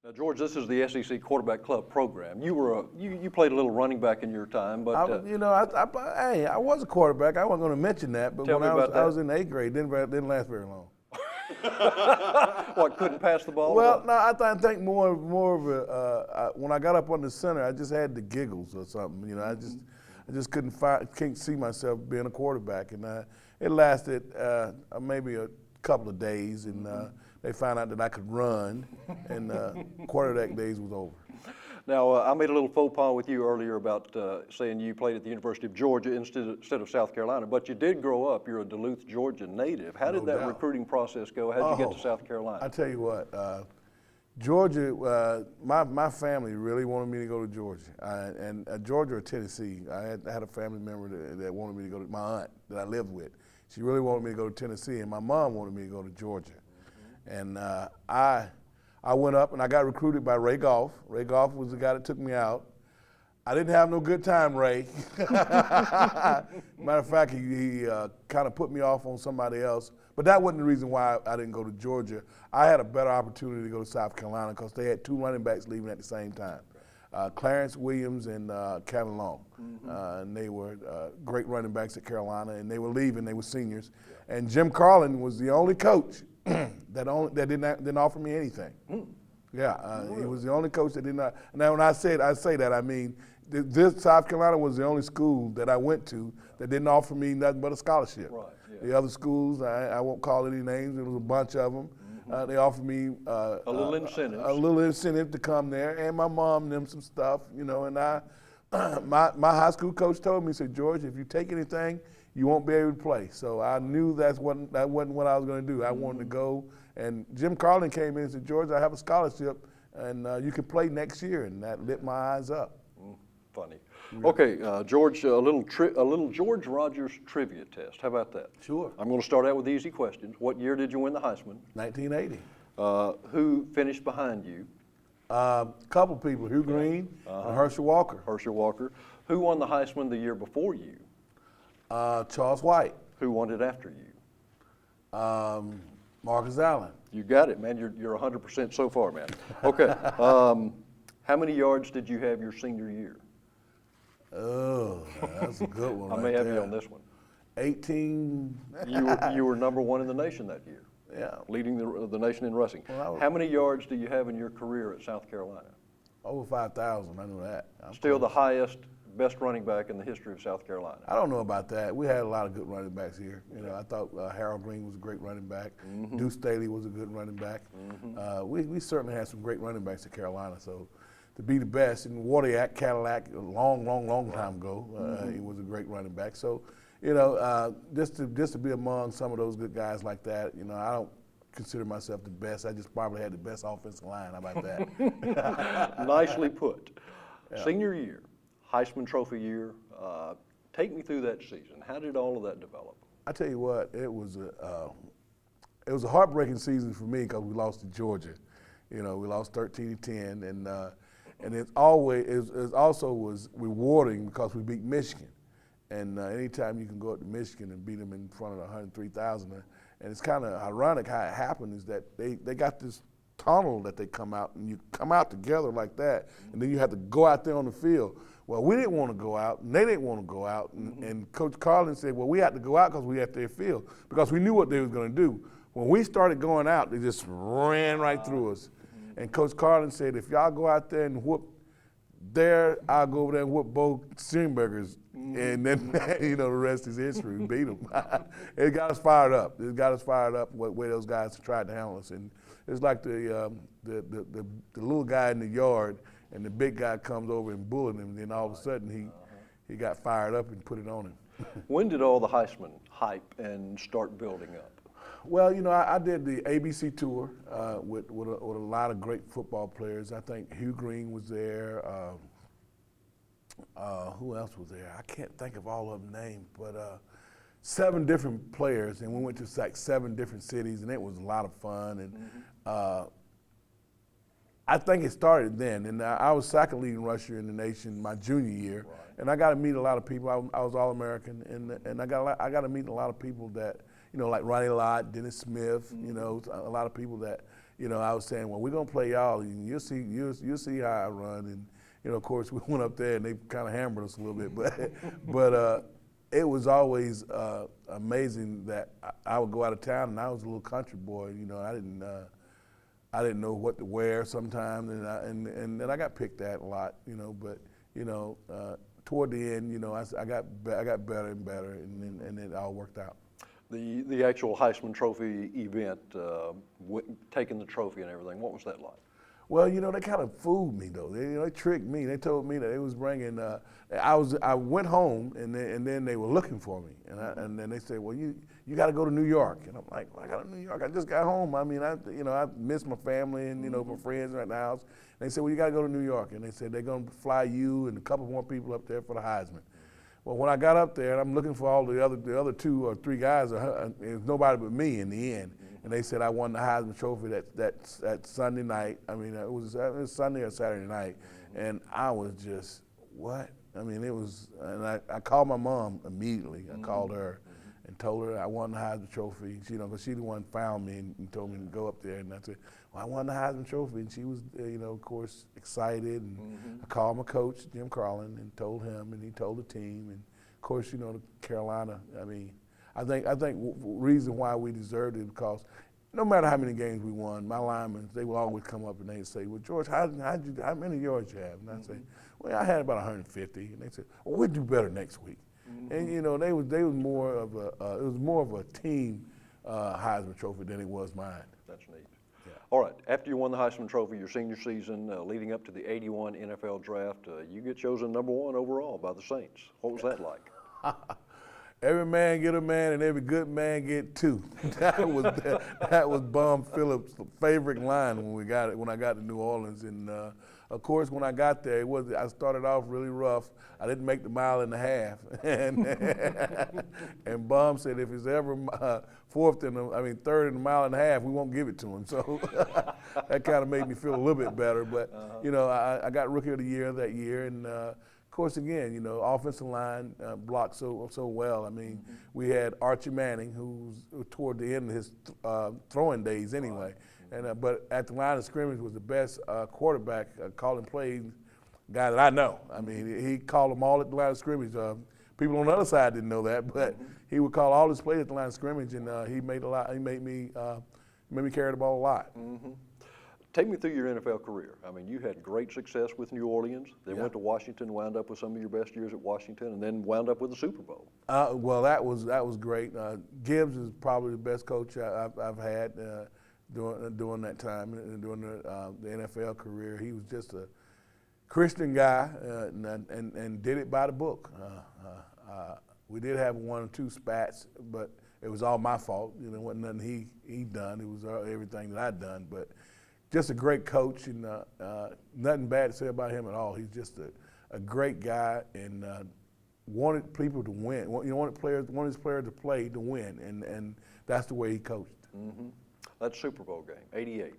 Now, George, this is the SEC Quarterback Club program. You played a little running back in your time, but I was a quarterback. I wasn't going to mention that, but Tell when me about I was that. in the eighth grade, didn't last very long. what, couldn't pass the ball? Well, no, I think more of when I got up on the center, I just had the giggles or something. You know, I just can't see myself being a quarterback, and it lasted maybe a couple of days, and they found out that I could run, and quarterback days was over. Now, I made a little faux pas with you earlier about saying you played at the University of Georgia instead of South Carolina, but you did grow up. You're a Duluth, Georgia native. How did that recruiting process go? How did you get to South Carolina? I tell you what, Georgia, my family really wanted me to go to Georgia, and Georgia or Tennessee. I had a family member that wanted me to go to, my aunt that I lived with. She really wanted me to go to Tennessee, and my mom wanted me to go to Georgia. And I went up and I got recruited by Ray Goff. Ray Goff was the guy that took me out. I didn't have no good time, Ray. Matter of fact, he kind of put me off on somebody else. But that wasn't the reason why I didn't go to Georgia. I had a better opportunity to go to South Carolina because they had two running backs leaving at the same time. Clarence Williams and Kevin Long. And they were great running backs at Carolina, and they were leaving. They were seniors. And Jim Carlin was the only coach that didn't offer me anything. Yeah, he was the only coach that did not. Now, when I say that, I mean this South Carolina was the only school that I went to that didn't offer me nothing but a scholarship. Right, yeah. The other schools, I won't call any names. There was a bunch of them. They offered me a little incentive. A little incentive to come there, and my mom and them some stuff, you know. And my high school coach told me, he said, George, if you take anything, you won't be able to play. So I knew that wasn't what I was going to do. I wanted to go, and Jim Carlin came in and said, George, I have a scholarship, and you can play next year, and that lit my eyes up. Funny. Okay, George, a little George Rogers trivia test. How about that? Sure. I'm going to start out with easy questions. What year did you win the Heisman? 1980. Who finished behind you? Couple people, Hugh Green and Herschel Walker. Herschel Walker. Who won the Heisman the year before you? Charles White. Who won it after you? Marcus Allen. You got it, man. You're 100% so far, man. Okay. How many yards did you have your senior year? Oh, that's a good one. I may have you on this one. 18. You were number one in the nation that year. Yeah. Leading the nation in rushing. Well, how many yards do you have in your career at South Carolina? Over 5,000. I know that. Still the highest, best running back in the history of South Carolina. I don't know about that. We had a lot of good running backs here. You know, I thought Harold Green was a great running back. Deuce Staley was a good running back. We certainly had some great running backs at Carolina. So to be the best in Wardiak, Cadillac, a long time ago, he was a great running back. So, you know, just to be among some of those good guys like that, you know, I don't consider myself the best. I just probably had the best offensive line. How about that? Nicely put. Yeah. Senior year, Heisman Trophy year. Take me through that season. How did all of that develop? I tell you what, it was a heartbreaking season for me because we lost to Georgia. You know, we lost 13-10, and it also was rewarding because we beat Michigan. And anytime you can go up to Michigan and beat them in front of 103,000, and it's kind of ironic how it happened is that they got this tunnel that they come out, and you come out together like that, and then you have to go out there on the field. Well, we didn't want to go out, and they didn't want to go out, and Coach Carlin said, well, we had to go out because we had their field, because we knew what they were going to do. When we started going out, they just ran right through us. And Coach Carlin said, if y'all go out there and whoop there, I'll go over there and whoop both Sternbergers. And then, you know, the rest is history. We beat them. It got us fired up. It got us fired up the way those guys tried to handle us. And it's like the little guy in the yard, and the big guy comes over and bullied him, and then all of a sudden he got fired up and put it on him. When did all the Heisman hype and start building up? Well, you know, I did the ABC tour with a lot of great football players. I think Hugh Green was there. Who else was there? I can't think of all of them names, but 7 different players, and we went to like 7 different cities, and it was a lot of fun. And I think it started then, and I was second leading rusher in the nation my junior year, and I got to meet a lot of people. I was All-American, and I got to meet a lot of people that, you know, like Ronnie Lott, Dennis Smith, you know, a lot of people that, I was saying, well, we're gonna play y'all, and you'll see how I run. And of course, we went up there and they kind of hammered us a little bit, but it was always amazing that I would go out of town, and I was a little country boy. I didn't know what to wear sometimes, and then I got picked at a lot. But toward the end, I got better and better, and it all worked out. The actual Heisman Trophy event, taking the trophy and everything, what was that like? Well, they kind of fooled me though. They tricked me. They told me that they was bringing. I went home and then they were looking for me, and then they said, well, you got to go to New York, and I'm like, well, I got to New York. I just got home. I mean, I miss my family and my friends right in the house. And they said, well, you got to go to New York, and they said they're gonna fly you and a couple more people up there for the Heisman. Well, when I got up there, and I'm looking for all the other 2 or 3 guys, it was nobody but me in the end. And they said I won the Heisman Trophy that Sunday night. I mean, it was Sunday or Saturday night, and I was just, what? I mean, it was, and I called my mom immediately. I called her and told her I won the Heisman Trophy. Because she the one found me and told me to go up there. And I said, well, I won the Heisman Trophy, and she was, of course, excited. And I called my coach, Jim Carlin, and told him, and he told the team, and of course, Carolina. I mean, I think reason why we deserved it because no matter how many games we won, my linemen, they will always come up and they'd say, well, George, how many yards you have? And I'd say, well, I had about 150. And they said, well, we'll do better next week. And they was more of a team Heisman Trophy than it was mine. That's neat. Yeah. All right, after you won the Heisman Trophy, your senior season, leading up to the '81 NFL Draft, you get chosen #1 overall by the Saints. What was that like? Every man get a man, and every good man get 2. That was Bum Phillips' favorite line when I got to New Orleans. And of course, when I got there, I started off really rough. I didn't make the 1.5 miles, and Bum said if it's ever third in a 1.5 miles, we won't give it to him. So that kind of made me feel a little bit better. But I got Rookie of the Year that year, and of course, again, offensive line blocked so well. I mean, we had Archie Manning, who's toward the end of his throwing days anyway. And but at the line of scrimmage was the best quarterback calling plays guy that I know. I mean, he called them all at the line of scrimmage. People on the other side didn't know that, but he would call all his plays at the line of scrimmage, and he made me carry the ball a lot. Take me through your NFL career. I mean, you had great success with New Orleans. Then went to Washington, wound up with some of your best years at Washington, and then wound up with the Super Bowl. Well, that was great. Gibbs is probably the best coach I've had during that time and during the NFL career. He was just a Christian guy and did it by the book. We did have 1 or 2 spats, but it was all my fault. It wasn't nothing he done. It was everything that I'd done, but. Just a great coach, and nothing bad to say about him at all. He's just a great guy, and wanted people to win. Wanted his players to play to win, and that's the way he coached. That Super Bowl game, '88.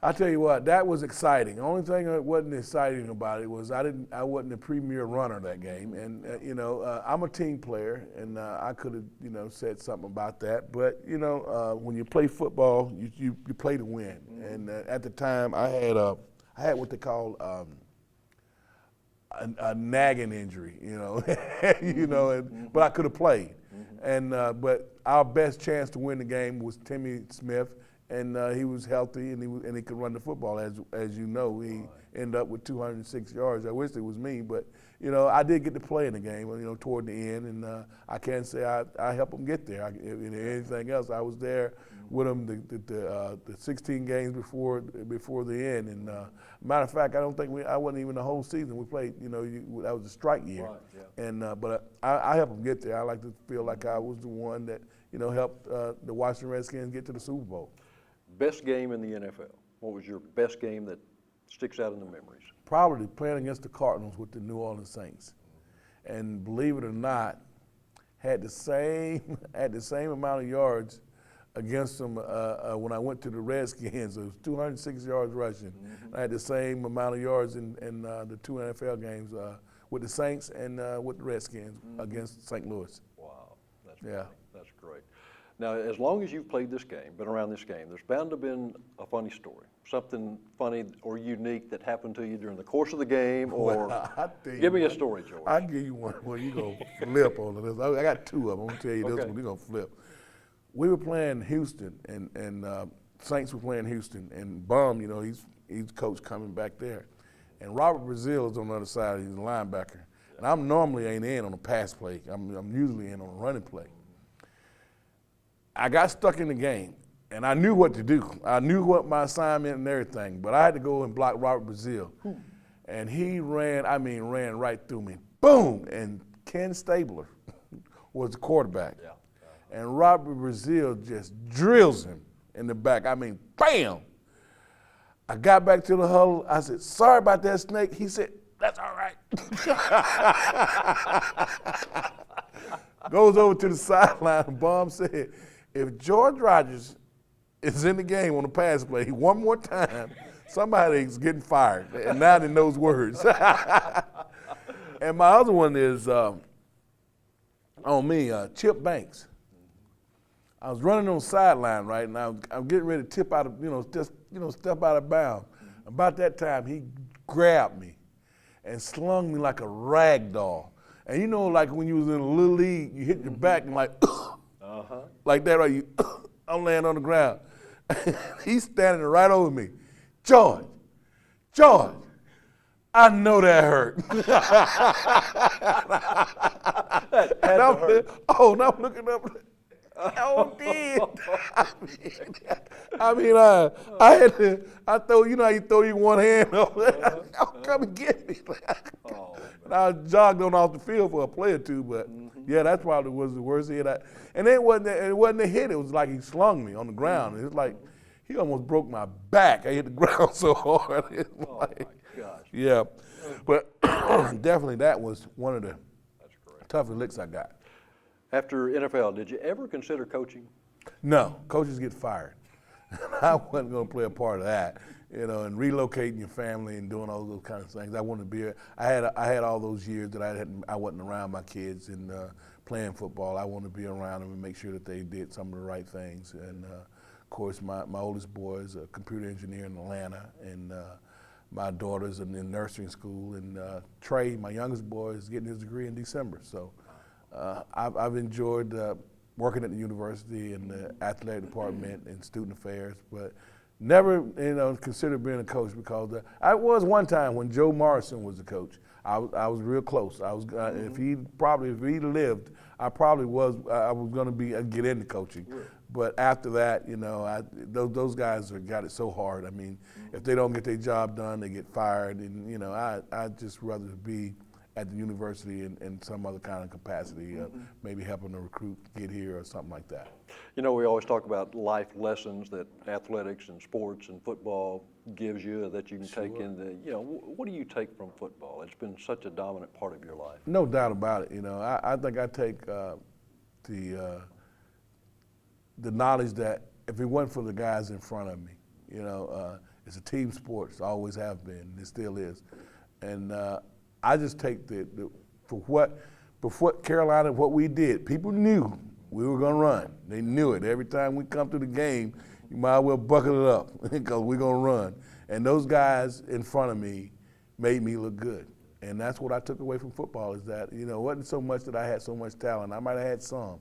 I tell you what, that was exciting. The only thing that wasn't exciting about it was I wasn't the premier runner that game, and I'm a team player, and I could have said something about that. But when you play football, you play to win. And at the time, I had what they call a nagging injury, but I could have played. And but our best chance to win the game was Timmy Smith. And he was healthy, and he could run the football. As you know, he ended up with 206 yards. I wish it was me, but I did get to play in the game. Toward the end, and I can't say I helped him get there. Anything else, I was there with him the 16 games before the end. And matter of fact, I wasn't even the whole season. We played. That was a strike year. Right, yeah. And but I helped him get there. I like to feel like I was the one that helped the Washington Redskins get to the Super Bowl. Best game in the NFL. What was your best game that sticks out in the memories? Probably playing against the Cardinals with the New Orleans Saints. And believe it or not, had the same amount of yards against them when I went to the Redskins. It was 206 yards rushing. I had the same amount of yards in the 2 NFL games with the Saints and with the Redskins against St. Louis. Wow, that's yeah. That's great. Now, as long as you've played this game, been around this game, there's bound to have been a funny story, something funny or unique that happened to you during the course of the game, or give me a story, George. I'll give you one where you going to flip on this. I got two of them. I'm going to tell you this one. You're going to flip. We were playing Houston, and Saints were playing Houston, and Bum, you know, he's coach coming back there. And Robert Brazil is on the other side. He's a linebacker. And I'm normally ain't in on a pass play. I'm usually in on a running play. I got stuck in the game, and I knew what to do. I knew what my assignment and everything, but I had to go and block Robert Brazil. And he ran right through me. Boom! And Ken Stabler was the quarterback. Yeah. And Robert Brazil just drills him in the back. I mean, bam! I got back to the huddle. I said, sorry about that, Snake. He said, that's all right. Goes over to the sideline, and Baum said, if George Rogers is in the game on the pass play one more time, somebody's getting fired. And now in those words. And my other one is on me, Chip Banks. I was running on the sideline, right, and I'm getting ready to tip out of, step out of bounds. About that time, he grabbed me and slung me like a rag doll. And you know, like when you was in a little league, you hit your back and like, like that, right? I'm laying on the ground. He's standing right over me. George, I know that hurt. And I'm looking up. Oh, did. I throw, you know how you throw you one hand over there? Come and get me. And I jogged on off the field for a play or two, but yeah, that probably was the worst hit. And it wasn't a hit. It was like he slung me on the ground. It was like he almost broke my back. I hit the ground so hard. My gosh. Yeah, but definitely that was one of the toughest licks I got. After NFL, did you ever consider coaching? No, coaches get fired. I wasn't going to play a part of that, and relocating your family and doing all those kind of things. I wanted to be. I had all those years that I wasn't around my kids and playing football. I wanted to be around them and make sure that they did some of the right things. And of course, my oldest boy is a computer engineer in Atlanta, and my daughter's in nursing school. And Trey, my youngest boy, is getting his degree in December. So. I've enjoyed working at the university in the athletic department and student affairs, but never, considered being a coach because I was one time when Joe Morrison was the coach. I was real close. I was if he lived, I was going to get into coaching. Really? But after that, those guys got it so hard. I mean, if they don't get their job done, they get fired, and I'd just rather be at the university in some other kind of capacity, maybe helping a recruit get here or something like that. We always talk about life lessons that athletics and sports and football gives you that you can take in what do you take from football? It's been such a dominant part of your life. No doubt about it. I think I take the knowledge that if it wasn't for the guys in front of me, it's a team sport. It always have been. It still is. And I just take for what Carolina, what we did. People knew we were going to run. They knew it. Every time we come to the game, you might as well buckle it up because we're going to run. And those guys in front of me made me look good. And that's what I took away from football is that, it wasn't so much that I had so much talent. I might have had some.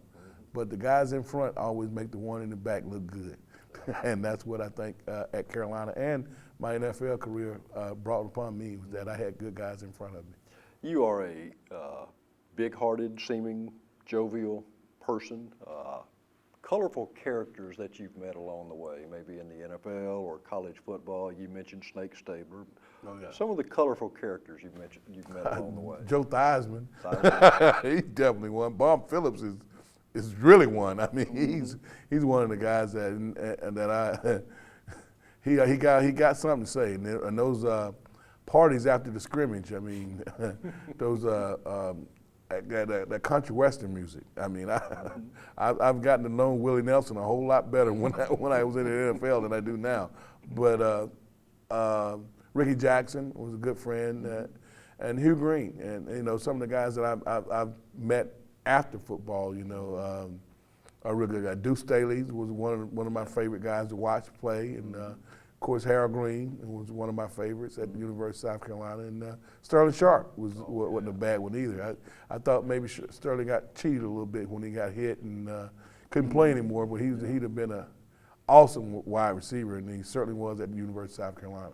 But the guys in front always make the one in the back look good. And that's what I think at Carolina and my NFL career brought upon me was that I had good guys in front of me. You are a big-hearted, seeming, jovial person. Colorful characters that you've met along the way, maybe in the NFL or college football. You mentioned Snake Stabler. Oh, yeah. Some of the colorful characters you've met along the way. Joe Theismann. He's definitely one. Bob Phillips is really one. I mean, he's one of the guys that he got something to say. And those parties after the scrimmage, I mean, those that country western music. I mean, I've gotten to know Willie Nelson a whole lot better when I was in the NFL than I do now. But Ricky Jackson was a good friend, and Hugh Green, and some of the guys that I've met after football. a real good guy. Deuce Staley was one of my favorite guys to watch play, and of course Harold Green was one of my favorites at the University of South Carolina, and Sterling Sharp wasn't a bad one either. I thought maybe Sterling got cheated a little bit when he got hit and couldn't play anymore, but he'd have been an awesome wide receiver, and he certainly was at the University of South Carolina.